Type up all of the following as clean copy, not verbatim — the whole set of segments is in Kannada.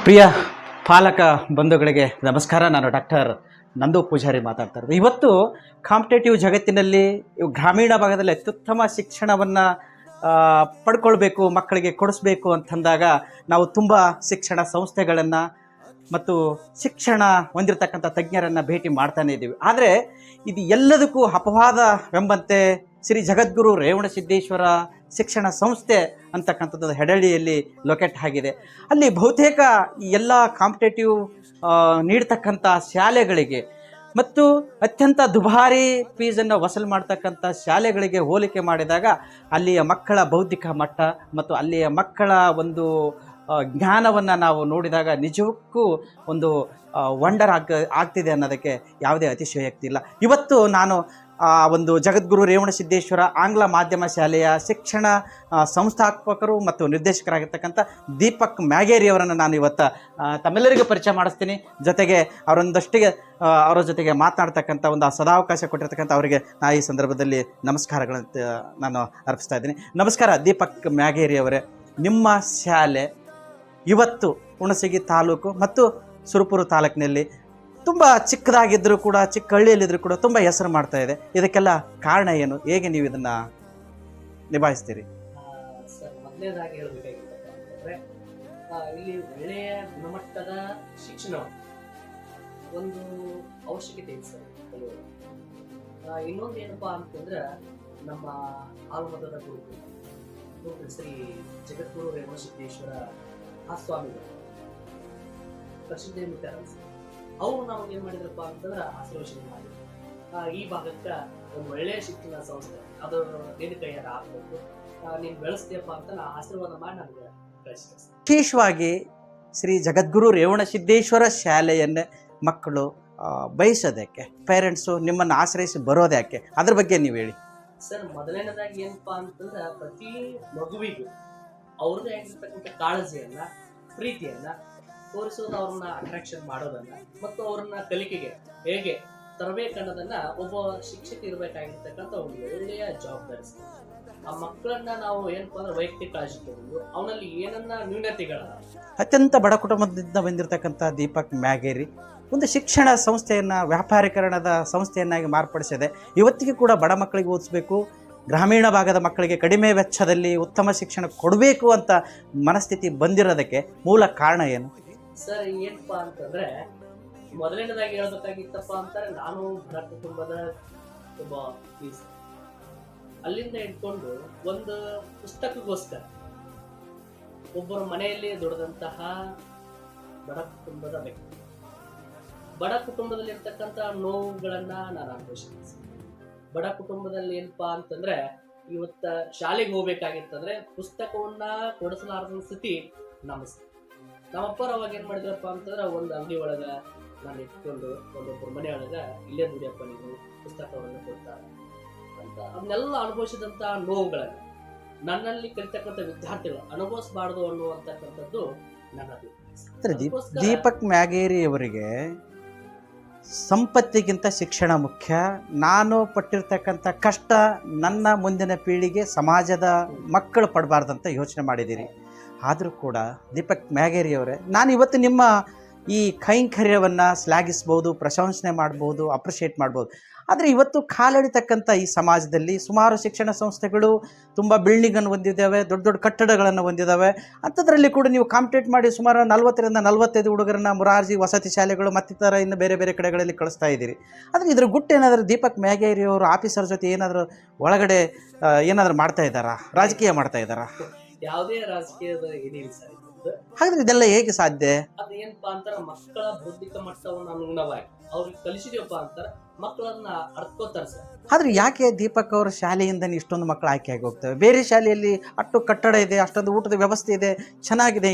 ಪ್ರಿಯ ಪಾಲಕ ಬಂಧುಗಳಿಗೆ ನಮಸ್ಕಾರ. ನಾನು ಡಾಕ್ಟರ್ ನಂದು ಪೂಜಾರಿ ಮಾತಾಡ್ತಾ ಇರೋದು. ಇವತ್ತು ಕಾಂಪಿಟೇಟಿವ್ ಜಗತ್ತಿನಲ್ಲಿ ಗ್ರಾಮೀಣ ಭಾಗದಲ್ಲಿ ಅತ್ಯುತ್ತಮ ಶಿಕ್ಷಣವನ್ನು ಪಡ್ಕೊಳ್ಬೇಕು, ಮಕ್ಕಳಿಗೆ ಕೊಡಿಸ್ಬೇಕು ಅಂತಂದಾಗ ನಾವು ತುಂಬ ಶಿಕ್ಷಣ ಸಂಸ್ಥೆಗಳನ್ನು ಮತ್ತು ಶಿಕ್ಷಣ ಹೊಂದಿರತಕ್ಕಂಥ ತಜ್ಞರನ್ನು ಭೇಟಿ ಮಾಡ್ತಾನೇ ಇದ್ದೀವಿ. ಆದರೆ ಇದು ಎಲ್ಲದಕ್ಕೂ ಅಪವಾದವೆಂಬಂತೆ ಶ್ರೀ ಜಗದ್ಗುರು ರೇವಣಸಿದ್ದೇಶ್ವರ ಶಿಕ್ಷಣ ಸಂಸ್ಥೆ ಅಂತಕ್ಕಂಥದ್ದು ಹೆಡಳ್ಳಿಯಲ್ಲಿ ಲೊಕೇಟ್ ಆಗಿದೆ. ಅಲ್ಲಿ ಬಹುತೇಕ ಎಲ್ಲ ಕಾಂಪಿಟೇಟಿವ್ ನೀಡ್ತಕ್ಕಂಥ ಶಾಲೆಗಳಿಗೆ ಮತ್ತು ಅತ್ಯಂತ ದುಬಾರಿ ಫೀಸನ್ನು ವಸೂಲು ಮಾಡ್ತಕ್ಕಂಥ ಶಾಲೆಗಳಿಗೆ ಹೋಲಿಕೆ ಮಾಡಿದಾಗ ಅಲ್ಲಿಯ ಮಕ್ಕಳ ಬೌದ್ಧಿಕ ಮಟ್ಟ ಮತ್ತು ಅಲ್ಲಿಯ ಮಕ್ಕಳ ಒಂದು ಜ್ಞಾನವನ್ನು ನಾವು ನೋಡಿದಾಗ ನಿಜಕ್ಕೂ ಒಂದು ವಂಡರ್ ಆಗ್ತಿದೆ ಅನ್ನೋದಕ್ಕೆ ಯಾವುದೇ ಅತಿಶಯೋಕ್ತಿ ಇಲ್ಲ. ಇವತ್ತು ನಾನು ಒಂದು ಜಗದ್ಗುರು ರೇವಣಸಿದ್ದೇಶ್ವರ ಆಂಗ್ಲ ಮಾಧ್ಯಮ ಶಾಲೆಯ ಶಿಕ್ಷಣ ಸಂಸ್ಥಾಪಕರು ಮತ್ತು ನಿರ್ದೇಶಕರಾಗಿರ್ತಕ್ಕಂಥ ದೀಪಕ್ ಮ್ಯಾಗೇರಿಯವರನ್ನು ನಾನು ಇವತ್ತು ತಮ್ಮೆಲ್ಲರಿಗೂ ಪರಿಚಯ ಮಾಡಿಸ್ತೀನಿ. ಜೊತೆಗೆ ಅವರ ಜೊತೆಗೆ ಮಾತನಾಡ್ತಕ್ಕಂಥ ಒಂದು ಸದಾವಕಾಶ ಕೊಟ್ಟಿರ್ತಕ್ಕಂಥ ಅವರಿಗೆ ಈ ಸಂದರ್ಭದಲ್ಲಿ ನಮಸ್ಕಾರಗಳಂತ ನಾನು ಅರ್ಪಿಸ್ತಾ ಇದ್ದೀನಿ. ನಮಸ್ಕಾರ ದೀಪಕ್ ಮ್ಯಾಗೇರಿಯವರೇ. ನಿಮ್ಮ ಶಾಲೆ ಇವತ್ತು ಹುಣಸಗಿ ತಾಲೂಕು ಮತ್ತು ಸುರಪುರ ತಾಲೂಕಿನಲ್ಲಿ ತುಂಬ ಚಿಕ್ಕದಾಗಿದ್ದರೂ ಕೂಡ, ಚಿಕ್ಕ ಹಳ್ಳಿಯಲ್ಲಿದ್ದರೂ ಕೂಡ ತುಂಬ ಹೆಸರು ಮಾಡ್ತಾ ಇದೆ. ಇದಕ್ಕೆಲ್ಲ ಕಾರಣ ಏನು? ಹೇಗೆ ನೀವು ಇದನ್ನು ನಿಭಾಯಿಸ್ತೀರಿ? ಸರ್, ಮೊದಲನೇದಾಗಿ ಹೇಳಬೇಕಾಗಿರ್ತಕ್ಕಂಥದ್ರೆ ಇಲ್ಲಿ ಒಳ್ಳೆಯ ಗುಣಮಟ್ಟದ ಶಿಕ್ಷಣ ಒಂದು ಅವಶ್ಯಕತೆ ಇದೆ ಸರ್. ಇನ್ನೊಂದು ಏನಪ್ಪಾ ಅಂತಂದ್ರೆ ನಮ್ಮ ಆಲ್ಮದದ ಗುರುಗಳು ಶ್ರೀ ಜಗದ್ಗುರು ರೇವಣಸಿದ್ದೇಶ್ವರ ಸ್ವಾಮಿಗಳು ಪ್ರಸಿದ್ಧ ಅವರು ನಮಗೆ ಏನ್ ಮಾಡಿದ್ರಪ್ಪ ಅಂತಂದ್ರೆ ಆಶೀರ್ವಚನ ಮಾಡಿ ಈ ಭಾಗಕ್ಕೆ ಒಂದು ಒಳ್ಳೆಯ ಶಿಕ್ಷಣ ಸಂಸ್ಥೆ ಅದು ನಿನ್ನ ಕೈಯಾರ ಆಗ್ಬೇಕು, ನೀನು ಬೆಳೆಸ್ತೀಯಪ್ಪ ಅಂತ ನಾ ಆಶೀರ್ವಾದ ಮಾಡಿ ನಮ್ಗೆ ಕಳಿಸ್ತೀನಿ. ವಿಶೇಷವಾಗಿ ಶ್ರೀ ಜಗದ್ಗುರು ರೇವಣಸಿದ್ದೇಶ್ವರ ಶಾಲೆಯನ್ನೇ ಮಕ್ಕಳು ಬಯಸೋದಕ್ಕೆ, ಪೇರೆಂಟ್ಸು ನಿಮ್ಮನ್ನು ಆಶ್ರಯಿಸಿ ಬರೋದ್ಯಾಕೆ, ಅದ್ರ ಬಗ್ಗೆ ನೀವು ಹೇಳಿ. ಸರ್, ಮೊದಲನೇದಾಗಿ ಏನಪ್ಪಾ ಅಂತಂದ್ರೆ ಪ್ರತಿ ಮಗುವಿಗೂ ಅವ್ರದ್ದೇ ಆಗಿರ್ತಕ್ಕಂಥ ಕಾಳಜಿಯನ್ನ, ಪ್ರೀತಿಯನ್ನ ತೋರಿಸೋದು, ಅವ್ರನ್ನ ಅಟ್ರಾಕ್ಷನ್ ಮಾಡೋದನ್ನ ಮತ್ತು ಅವ್ರನ್ನ ಕಲಿಕೆಗೆ ಹೇಗೆ ತರಬೇಕನ್ನೋದನ್ನ ಒಬ್ಬ ಶಿಕ್ಷಕ ಇರಬೇಕಾಗಿರ್ತಕ್ಕಂಥ ಒಂದು ಒಳ್ಳೆಯ ಜವಾಬ್ದಾರಿ. ಆ ಮಕ್ಕಳನ್ನ ನಾವು ಏನಪ್ಪಾ ಅಂದ್ರೆ ವೈಯಕ್ತಿಕ ಕಾಳಜಿ ತಗೊಂಡು ಅವನಲ್ಲಿ ಏನನ್ನ ನ್ಯೂನತೆಗಳ ಅತ್ಯಂತ ಬಡ ಕುಟುಂಬದಿಂದ ಬಂದಿರತಕ್ಕಂಥ ದೀಪಕ್ ಮ್ಯಾಗೇರಿ ಒಂದು ಶಿಕ್ಷಣ ಸಂಸ್ಥೆಯನ್ನು ವ್ಯಾಪಾರೀಕರಣದ ಸಂಸ್ಥೆಯನ್ನಾಗಿ ಮಾರ್ಪಡಿಸಿದೆ. ಇವತ್ತಿಗೆ ಕೂಡ ಬಡ ಮಕ್ಕಳಿಗೆ ಓದಿಸ್ಬೇಕು, ಗ್ರಾಮೀಣ ಭಾಗದ ಮಕ್ಕಳಿಗೆ ಕಡಿಮೆ ವೆಚ್ಚದಲ್ಲಿ ಉತ್ತಮ ಶಿಕ್ಷಣ ಕೊಡಬೇಕು ಅಂತ ಮನಸ್ಥಿತಿ ಬಂದಿರೋದಕ್ಕೆ ಮೂಲ ಕಾರಣ ಏನು? ಸರ್, ಏನಪ್ಪಾ ಅಂತಂದ್ರೆ ಮೊದಲನೇದಾಗಿ ಹೇಳ್ಬೇಕಾಗಿತ್ತಪ್ಪ ಅಂತಾರೆ, ನಾನು ಬಡ ಕುಟುಂಬದ ಒಬ್ಬ ಅಲ್ಲಿಂದ ಇಟ್ಕೊಂಡು ಒಂದು ಪುಸ್ತಕಕ್ಕೋಸ್ಕರ ಒಬ್ಬರ ಮನೆಯಲ್ಲಿ ದುಡಿದಂತಹ ಬಡ ಕುಟುಂಬದ ವ್ಯಕ್ತಿ, ಬಡ ಕುಟುಂಬದಲ್ಲಿ ಇರ್ತಕ್ಕಂಥ ನೋವುಗಳನ್ನ ನಾನು ಅನುಭವಿಸಿದ್ದೀನಿ. ಬಡ ಕುಟುಂಬದಲ್ಲಿ ಏನಪ್ಪಾ ಅಂತಂದ್ರೆ ಇವತ್ತ ಶಾಲೆಗೆ ಹೋಗ್ಬೇಕಾಗಿತ್ತಂದ್ರೆ ಪುಸ್ತಕವನ್ನ ಕೊಡಿಸಲಾರದ ಸ್ಥಿತಿ ನಮ್ಮಪ್ಪರ ಅವಾಗ ಏನ್ ಮಾಡಿದ್ರಪ್ಪ ಅಂತಂದ್ರೆ ಒಂದು ಅಂಗಡಿ ಒಳಗ ನಾನು ಇಟ್ಕೊಂಡು ಒಂದೊಬ್ಬರ ಮನೆ ಒಳಗ ಇಲ್ಲೇ ದುಡಿಯಪ್ಪ ನೀವು ಪುಸ್ತಕವನ್ನು ಕೊಡ್ತಾರೆ ಅಂತ ಅದನ್ನೆಲ್ಲ ಅನುಭವಿಸಿದಂತ ನೋವುಗಳನ್ನ ನನ್ನಲ್ಲಿ ಕಲಿತಕ್ಕಂಥ ವಿದ್ಯಾರ್ಥಿಗಳು ಅನುಭವಿಸಬಾರ್ದು ಅನ್ನುವಂತಕ್ಕಂಥದ್ದು ನನ್ನ ದೀಪಕ್ ಮ್ಯಾಗೇರಿ ಅವರಿಗೆ ಸಂಪತ್ತಿಗಿಂತ ಶಿಕ್ಷಣ ಮುಖ್ಯ, ನಾನು ಪಟ್ಟಿರ್ತಕ್ಕಂಥ ಕಷ್ಟ ನನ್ನ ಮುಂದಿನ ಪೀಳಿಗೆ ಸಮಾಜದ ಮಕ್ಕಳು ಪಡಬಾರ್ದಂತ ಯೋಚನೆ ಮಾಡಿದ್ದೀರಿ. ಆದರೂ ಕೂಡ ದೀಪಕ್ ಮ್ಯಾಗೇರಿಯವರೇ, ನಾನು ಇವತ್ತು ನಿಮ್ಮ ಈ ಕೈಂಕರ್ಯವನ್ನು ಶ್ಲಾಘಿಸ್ಬೋದು, ಪ್ರಶಂಸನೆ ಮಾಡ್ಬೋದು, ಅಪ್ರಿಷಿಯೇಟ್ ಮಾಡ್ಬೋದು. ಆದರೆ ಇವತ್ತು ಕಾಲೆಳಿತಕ್ಕಂಥ ಈ ಸಮಾಜದಲ್ಲಿ ಸುಮಾರು ಶಿಕ್ಷಣ ಸಂಸ್ಥೆಗಳು ತುಂಬ ಬಿಲ್ಡಿಂಗನ್ನು ಹೊಂದಿದ್ದಾವೆ, ದೊಡ್ಡ ದೊಡ್ಡ ಕಟ್ಟಡಗಳನ್ನು ಹೊಂದಿದ್ದಾವೆ. ಅಂಥದ್ರಲ್ಲಿ ಕೂಡ ನೀವು ಕಾಂಪಿಟೇಟ್ ಮಾಡಿ ಸುಮಾರು 40-45 ಹುಡುಗರನ್ನ ಮುರಾರ್ಜಿ ವಸತಿ ಶಾಲೆಗಳು ಮತ್ತಿತರ ಇನ್ನು ಬೇರೆ ಬೇರೆ ಕಡೆಗಳಲ್ಲಿ ಕಳಿಸ್ತಾ ಇದ್ದೀರಿ. ಆದರೆ ಇದ್ರ ಗುಟ್ಟು ಏನಾದರೂ ದೀಪಕ್ ಮ್ಯಾಗೇರಿ ಅವರು ಆಫೀಸರ್ ಜೊತೆ ಏನಾದರೂ ಒಳಗಡೆ ಏನಾದರೂ ಮಾಡ್ತಾ ಇದ್ದಾರಾ, ರಾಜಕೀಯ ಮಾಡ್ತಾ ಇದ್ದಾರಾ? ಯಾವುದೇ ರಾಜಕೀಯದ ಏನಿಲ್ಲ ಸರ್. ಹಾಗಾದ್ರೆ ಇದೆಲ್ಲ ಹೇಗೆ ಸಾಧ್ಯ? ಅದು ಏನಪ್ಪಾ ಅಂತಾರ, ಮಕ್ಕಳ ಬೌದ್ಧಿಕ ಮಟ್ಟವನ್ನು ಅನುಗುಣವಾಗಿ ಅವ್ರಿಗೆ ಕಲಿಸಿದೀವಪ್ಪ ಅಂತಾರೆ, ಮಕ್ಕಳನ್ನ ಅರ್ಥಕೋತಾರ ಸರ್. ಆದ್ರೆ ಯಾಕೆ ದೀಪಕ್ ಅವರ ಶಾಲೆಯಿಂದ ಇಷ್ಟೊಂದು ಮಕ್ಕಳು ಆಯ್ಕೆಯಾಗಿ ಹೋಗ್ತವೆ? ಬೇರೆ ಶಾಲೆಯಲ್ಲಿ ಅಷ್ಟು ಕಟ್ಟಡ ಇದೆ, ಅಷ್ಟೊಂದು ಊಟದ ವ್ಯವಸ್ಥೆ ಇದೆ, ಚೆನ್ನಾಗಿದೆ,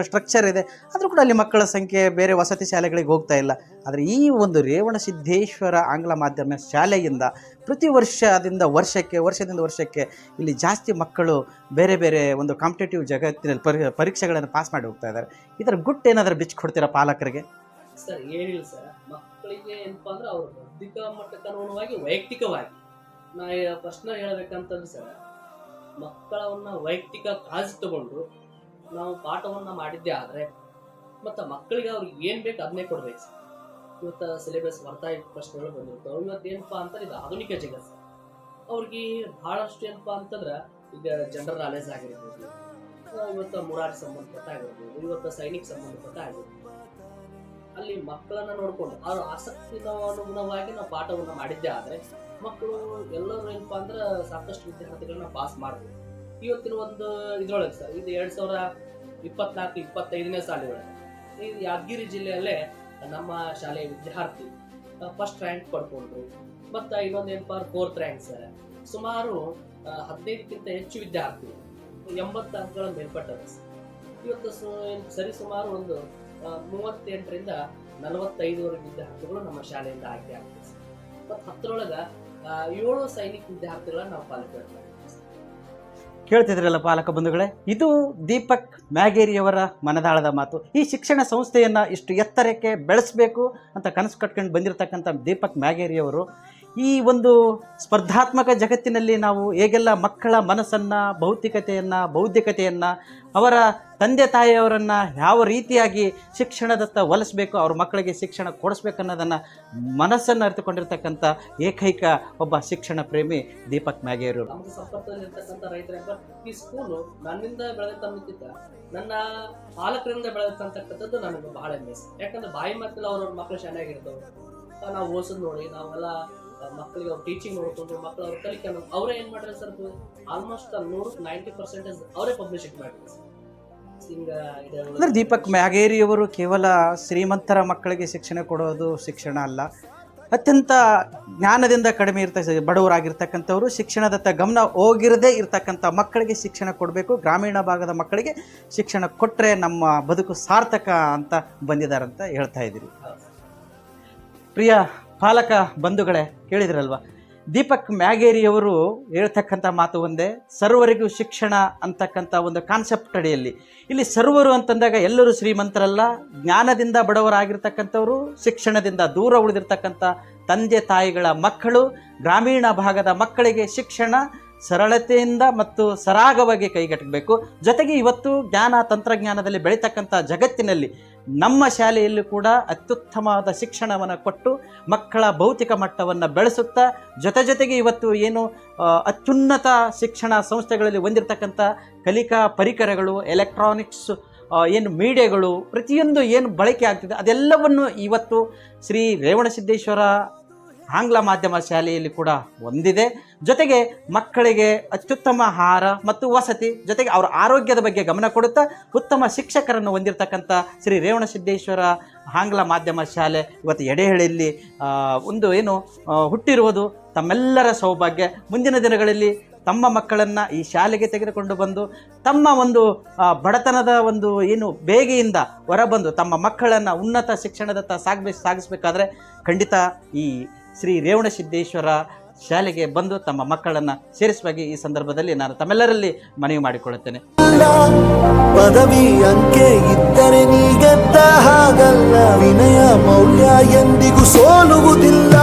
ಸ್ಟ್ರಕ್ಚರ್ ಇದೆ, ಆದರೂ ಕೂಡ ಅಲ್ಲಿ ಮಕ್ಕಳ ಸಂಖ್ಯೆ ಬೇರೆ ವಸತಿ ಶಾಲೆಗಳಿಗೆ ಹೋಗ್ತಾ ಇಲ್ಲ. ಆದರೆ ಈ ಒಂದು ರೇವಣಸಿದ್ದೇಶ್ವರ ಆಂಗ್ಲ ಮಾಧ್ಯಮ ಶಾಲೆಯಿಂದ ಪ್ರತಿ ವರ್ಷದಿಂದ ವರ್ಷಕ್ಕೆ ಇಲ್ಲಿ ಜಾಸ್ತಿ ಮಕ್ಕಳು ಬೇರೆ ಬೇರೆ ಒಂದು ಕಾಂಪಿಟೇಟಿವ್ ಜಗತ್ತಿನಲ್ಲಿ ಪರೀಕ್ಷೆಗಳನ್ನು ಪಾಸ್ ಮಾಡಿ ಹೋಗ್ತಾ ಇದ್ದಾರೆ. ಇದರ ಗುಟ್ಟು ಏನಾದರೂ ಬಿಚ್ಚಿಕೊಡ್ತೀರಾ ಪಾಲಕರಿಗೆ? ಸರ್, ಏನಿಲ್ಲ ಸರ್. ಮಕ್ಕಳಿಗೆ ಏನಪ್ಪಾ ಅಂದ್ರೆ ಅವ್ರ ಬೌದ್ಧಿಕ ಮಟ್ಟಕ್ಕೆ ಅನುಗುಣವಾಗಿ ವೈಯಕ್ತಿಕವಾಗಿ ನಾ ಪ್ರಶ್ನೆ ಹೇಳ್ಬೇಕಂತಂದ್ರೆ ಸರ್, ಮಕ್ಕಳನ್ನ ವೈಯಕ್ತಿಕ ಕಾಳಜಿ ತಗೊಂಡು ನಾವು ಪಾಠವನ್ನ ಮಾಡಿದ್ದೆ ಆದ್ರೆ ಮತ್ತು ಮಕ್ಕಳಿಗೆ ಅವ್ರಿಗೆ ಏನು ಬೇಕು ಅದನ್ನೇ ಕೊಡ್ಬೇಕು ಸರ್. ಇವತ್ತು ಸಿಲೆಬಸ್ ಬರ್ತಾ ಇದ್ದ ಪ್ರಶ್ನೆಗಳು ಬಂದಿರ್ತಾವೆ. ಇವತ್ತು ಏನಪ್ಪ ಅಂತಂದ್ರೆ ಇದು ಆಧುನಿಕ ಜಗತ್ತು. ಅವ್ರಿಗೆ ಭಾಳಷ್ಟು ಏನಪ್ಪ ಅಂತಂದ್ರೆ ಈಗ ಜನರಲ್ ನಾಲೆಜ್ ಆಗಿರ್ಬೋದು, ಇವತ್ತು ಮುರಾರಿ ಸಂಬಂಧಪಟ್ಟ ಆಗಿರ್ಬೋದು, ಇವತ್ತು ಸೈನಿಕ್ ಸಂಬಂಧಪಟ್ಟ ಆಗಿರ್ಬೋದು. ಅಲ್ಲಿ ಮಕ್ಕಳನ್ನ ನೋಡ್ಕೊಂಡು ಅವ್ರ ಆಸಕ್ತಿಗೆ ನಾವು ಪಾಠವನ್ನು ಮಾಡಿದ್ದೆ ಆದರೆ ಮಕ್ಕಳು ಎಲ್ಲರೂ ಏನಪ್ಪ ಅಂದ್ರೆ ಸಾಕಷ್ಟು ವಿದ್ಯಾರ್ಥಿಗಳನ್ನ ಪಾಸ್ ಮಾಡ್ಬೋದು. ಇವತ್ತಿನ ಒಂದು ಇದ್ರೊಳಗೆ ಸರ್, ಇದು 2024-25ನೇ ಸಾಲಿನೊಳಗೆ ಈ ಯಾದಗಿರಿ ಜಿಲ್ಲೆಯಲ್ಲೇ ನಮ್ಮ ಶಾಲೆಯ ವಿದ್ಯಾರ್ಥಿ ಫಸ್ಟ್ ರ್ಯಾಂಕ್ ಪಡ್ಕೊಂಡ್ರು. ಮತ್ತು ಇನ್ನೊಂದು ಏನಪ್ಪ 4th ರ್ಯಾಂಕ್ ಸರ್. ಸುಮಾರು 15ಕ್ಕಿಂತ ಹೆಚ್ಚು ವಿದ್ಯಾರ್ಥಿ 80 ಅಂಕಗಳ ಮೇಲ್ಪಟ್ಟರು ಸರ್. ಇವತ್ತು ಸರಿ ಸುಮಾರು ಒಂದು 38ರಿಂದ 45 ವಿದ್ಯಾರ್ಥಿಗಳು ನಮ್ಮ ಶಾಲೆಯಿಂದ ಆಯ್ಕೆ ಆಗ್ತದೆ ಸರ್. ಮತ್ತು 10ರೊಳಗೆ 7 ಸೈನಿಕ ವಿದ್ಯಾರ್ಥಿಗಳನ್ನ ನಾವು ಪಾಲ್ಗೊಳ್ತೀವಿ. ಕೇಳ್ತಿದ್ರಲ್ಲ ಪಾಲಕ ಬಂಧುಗಳೇ, ಇದು ದೀಪಕ್ ಮ್ಯಾಗೇರಿಯವರ ಮನದಾಳದ ಮಾತು. ಈ ಶಿಕ್ಷಣ ಸಂಸ್ಥೆಯನ್ನು ಇಷ್ಟು ಎತ್ತರಕ್ಕೆ ಬೆಳೆಸಬೇಕು ಅಂತ ಕನಸು ಕಟ್ಕೊಂಡು ಬಂದಿರತಕ್ಕಂಥ ದೀಪಕ್ ಮ್ಯಾಗೇರಿಯವರು ಈ ಒಂದು ಸ್ಪರ್ಧಾತ್ಮಕ ಜಗತ್ತಿನಲ್ಲಿ ನಾವು ಹೇಗೆಲ್ಲ ಮಕ್ಕಳ ಮನಸ್ಸನ್ನು, ಭೌತಿಕತೆಯನ್ನು, ಬೌದ್ಧಿಕತೆಯನ್ನು, ಅವರ ತಂದೆ ತಾಯಿಯವರನ್ನು ಯಾವ ರೀತಿಯಾಗಿ ಶಿಕ್ಷಣದತ್ತ ಒಲಿಸಬೇಕು, ಅವ್ರ ಮಕ್ಕಳಿಗೆ ಶಿಕ್ಷಣ ಕೊಡಿಸ್ಬೇಕು ಅನ್ನೋದನ್ನು ಮನಸ್ಸನ್ನು ಅರಿತುಕೊಂಡಿರ್ತಕ್ಕಂಥ ಏಕೈಕ ಒಬ್ಬ ಶಿಕ್ಷಣ ಪ್ರೇಮಿ ದೀಪಕ್ ಮ್ಯಾಗೇರಿಯವರು. ನಮ್ಮ ಸಂಪರ್ಕದಲ್ಲಿ ಇರ್ತಕ್ಕಂಥ ರೈತರ ಈ ಸ್ಕೂಲು ನನ್ನಿಂದ ಬೆಳೆದಂತ ನನ್ನ ಪಾಲಕರಿಂದ ಬೆಳೆದಂತಕ್ಕಂಥದ್ದು ನನಗೆ ಬಹಳ ಹೆಮ್ಮೆ. ಯಾಕಂದ್ರೆ ಬಾಯಿ ಮಾತಲ್ಲಿ ಅವ್ರವ್ರ ಮಕ್ಕಳು ಚೆನ್ನಾಗಿರ್ತವೆ. ನಾವು ಓಸೋದು ನೋಡಿ, ನಾವೆಲ್ಲ ಮಕ್ಕಳಿಗೆ ಅವ್ರು ಟೀಚಿಂಗ್ ನೋಡ್ಕೊಂಡು ಮಕ್ಕಳು ಅವ್ರ ಕಲಿಕೆ ಅವರೇ ಏನು ಮಾಡಿದ್ರೆ ಸರ್, ಆಲ್ಮೋಸ್ಟ್ 100-90% ಅವರೇ ಪಬ್ಲಿಷಿಂಗ್ ಮಾಡಿದ್ರು. ಅಂದರೆ ದೀಪಕ್ ಮ್ಯಾಗೇರಿಯವರು ಕೇವಲ ಶ್ರೀಮಂತರ ಮಕ್ಕಳಿಗೆ ಶಿಕ್ಷಣ ಕೊಡೋದು ಶಿಕ್ಷಣ ಅಲ್ಲ, ಅತ್ಯಂತ ಜ್ಞಾನದಿಂದ ಕಡಿಮೆ ಬಡವರಾಗಿರ್ತಕ್ಕಂಥವ್ರು ಶಿಕ್ಷಣದತ್ತ ಗಮನ ಹೋಗಿರದೇ ಇರ್ತಕ್ಕಂಥ ಮಕ್ಕಳಿಗೆ ಶಿಕ್ಷಣ ಕೊಡಬೇಕು, ಗ್ರಾಮೀಣ ಭಾಗದ ಮಕ್ಕಳಿಗೆ ಶಿಕ್ಷಣ ಕೊಟ್ಟರೆ ನಮ್ಮ ಬದುಕು ಸಾರ್ಥಕ ಅಂತ ಬಂದಿದ್ದಾರಂತ ಹೇಳ್ತಾ ಇದ್ದೀರಿ. ಪ್ರಿಯ ಪಾಲಕ ಬಂಧುಗಳೇ, ಕೇಳಿದ್ರಲ್ವ, ದೀಪಕ್ ಮ್ಯಾಗೇರಿಯವರು ಹೇಳ್ತಕ್ಕಂಥ ಮಾತು ಒಂದೇ, ಸರ್ವರಿಗೂ ಶಿಕ್ಷಣ ಅಂತಕ್ಕಂಥ ಒಂದು ಕಾನ್ಸೆಪ್ಟ್ ಅಡಿಯಲ್ಲಿ ಇಲ್ಲಿ ಸರ್ವರು ಅಂತಂದಾಗ ಎಲ್ಲರೂ ಶ್ರೀಮಂತರಲ್ಲ, ಜ್ಞಾನದಿಂದ ಬಡವರಾಗಿರ್ತಕ್ಕಂಥವರು, ಶಿಕ್ಷಣದಿಂದ ದೂರ ಉಳಿದಿರ್ತಕ್ಕಂಥ ತಂದೆ ತಾಯಿಗಳ ಮಕ್ಕಳು, ಗ್ರಾಮೀಣ ಭಾಗದ ಮಕ್ಕಳಿಗೆ ಶಿಕ್ಷಣ ಸರಳತೆಯಿಂದ ಮತ್ತು ಸರಾಗವಾಗಿ ಕೈಗೆಟಕಬೇಕು. ಜೊತೆಗೆ ಇವತ್ತು ಜ್ಞಾನ ತಂತ್ರಜ್ಞಾನದಲ್ಲಿ ಬೆಳೀತಕ್ಕಂಥ ಜಗತ್ತಿನಲ್ಲಿ ನಮ್ಮ ಶಾಲೆಯಲ್ಲೂ ಕೂಡ ಅತ್ಯುತ್ತಮವಾದ ಶಿಕ್ಷಣವನ್ನು ಕೊಟ್ಟು ಮಕ್ಕಳ ಭೌತಿಕ ಮಟ್ಟವನ್ನು ಬೆಳೆಸುತ್ತಾ ಜೊತೆಗೆ ಇವತ್ತು ಏನು ಅತ್ಯುನ್ನತ ಶಿಕ್ಷಣ ಸಂಸ್ಥೆಗಳಲ್ಲಿ ಹೊಂದಿರತಕ್ಕಂಥ ಕಲಿಕಾ ಪರಿಕರಗಳು, ಎಲೆಕ್ಟ್ರಾನಿಕ್ಸ್, ಏನು ಮೀಡಿಯಾಗಳು, ಪ್ರತಿಯೊಂದು ಏನು ಬಳಕೆ ಆಗ್ತಿದೆ ಅದೆಲ್ಲವನ್ನು ಇವತ್ತು ಶ್ರೀ ರೇವಣಸಿದ್ದೇಶ್ವರ ಆಂಗ್ಲ ಮಾಧ್ಯಮ ಶಾಲೆಯಲ್ಲಿ ಕೂಡ ಹೊಂದಿದೆ. ಜೊತೆಗೆ ಮಕ್ಕಳಿಗೆ ಅತ್ಯುತ್ತಮ ಆಹಾರ ಮತ್ತು ವಸತಿ, ಜೊತೆಗೆ ಅವರ ಆರೋಗ್ಯದ ಬಗ್ಗೆ ಗಮನ ಕೊಡುತ್ತಾ ಉತ್ತಮ ಶಿಕ್ಷಕರನ್ನು ಹೊಂದಿರತಕ್ಕಂಥ ಶ್ರೀ ರೇವಣಸಿದ್ದೇಶ್ವರ ಆಂಗ್ಲ ಮಾಧ್ಯಮ ಶಾಲೆ ಇವತ್ತು ಎಡೆಹಳ್ಳಿಯಲ್ಲಿ ಒಂದು ಏನು ಹುಟ್ಟಿರುವುದು ತಮ್ಮೆಲ್ಲರ ಸೌಭಾಗ್ಯ. ಮುಂದಿನ ದಿನಗಳಲ್ಲಿ ತಮ್ಮ ಮಕ್ಕಳನ್ನು ಈ ಶಾಲೆಗೆ ತೆಗೆದುಕೊಂಡು ಬಂದು ತಮ್ಮ ಒಂದು ಬಡತನದ ಒಂದು ಏನು ಬೇಗೆಯಿಂದ ಹೊರಬಂದು ತಮ್ಮ ಮಕ್ಕಳನ್ನು ಉನ್ನತ ಶಿಕ್ಷಣದತ್ತ ಸಾಗಿಸಬೇಕಾದ್ರೆ ಖಂಡಿತ ಈ ಶ್ರೀ ರೇವಣಸಿದ್ದೇಶ್ವರ ಶಾಲೆಗೆ ಬಂದು ತಮ್ಮ ಮಕ್ಕಳನ್ನು ಸೇರಿಸುವಾಗಿ ಈ ಸಂದರ್ಭದಲ್ಲಿ ನಾನು ತಮ್ಮೆಲ್ಲರಲ್ಲಿ ಮನವಿ ಮಾಡಿಕೊಳ್ಳುತ್ತೇನೆ. ಪದವಿ ಅಂಕೆ ಇದ್ದರೆ ನೀ ಗೆದ್ದ ಹಾಗಲ್ಲ, ವಿನಯ ಮೌಲ್ಯ ಎಂದಿಗೂ ಸೋಲುವುದಿಲ್ಲ.